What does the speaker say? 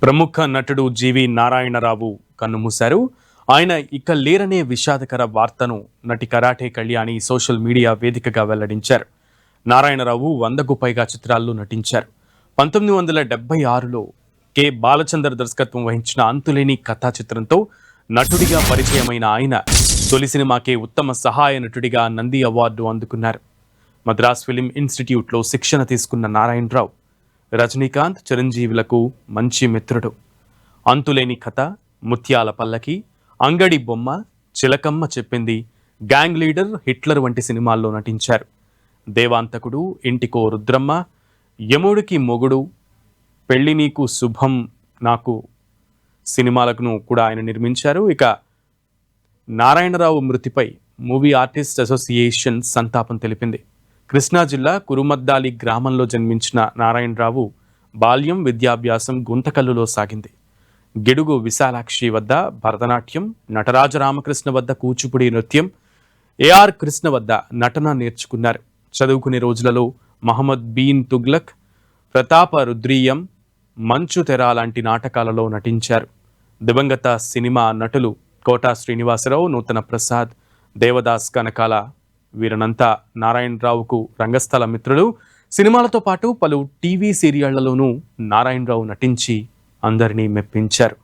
ప్రముఖ నటుడు జీవి నారాయణరావు కన్నుమూశారు. ఆయన ఇక లేరనే విషాదకర వార్తను నటి కరాటే కళ్యాణి సోషల్ మీడియా వేదికగా వెల్లడించారు. నారాయణరావు 100కు పైగా చిత్రాల్లో నటించారు. 1976లో కె బాలచందర్ దర్శకత్వం వహించిన అంతులేని కథా చిత్రంతో నటుడిగా పరిచయమైన ఆయన తొలి సినిమాకే ఉత్తమ సహాయ నటుడిగా నంది అవార్డు అందుకున్నారు. మద్రాస్ ఫిలిం ఇన్స్టిట్యూట్లో శిక్షణ తీసుకున్న నారాయణరావు రజనీకాంత్, చిరంజీవులకు మంచి మిత్రుడు. అంతులేని కథ, ముత్యాల పల్లకి, అంగడి బొమ్మ, చిలకమ్మ చెప్పింది, గ్యాంగ్ లీడర్, హిట్లర్ వంటి సినిమాల్లో నటించారు. దేవాంతకుడు, ఇంటికో రుద్రమ్మ, యముడికి మొగుడు, పెళ్లి నీకు శుభం నాకు సినిమాలను కూడా ఆయన నిర్మించారు. ఇక నారాయణరావు మృతిపై మూవీ ఆర్టిస్ట్ అసోసియేషన్ సంతాపం తెలిపింది. కృష్ణా జిల్లా కురుమద్దాలి గ్రామంలో జన్మించిన నారాయణరావు బాల్యం, విద్యాభ్యాసం గుంతకల్లులో సాగింది. గిడుగు విశాలాక్షి వద్ద భరతనాట్యం, నటరాజ రామకృష్ణ వద్ద కూచిపూడి నృత్యం, ఏఆర్ కృష్ణ వద్ద నటన నేర్చుకున్నారు. చదువుకునే రోజులలో మహమ్మద్ బీన్ తుగ్లక్, ప్రతాప రుద్రీయం, మంచు తెర లాంటి నాటకాలలో నటించారు. దివంగత సినిమా నటులు కోటా శ్రీనివాసరావు, నూతన ప్రసాద్, దేవదాస్ కనకాల వీరనంతా నారాయణరావుకు రంగస్థల మిత్రులు. సినిమాలతో పాటు పలు టీవీ సీరియళ్లలోనూ నారాయణరావు నటించి అందరినీ మెప్పించారు.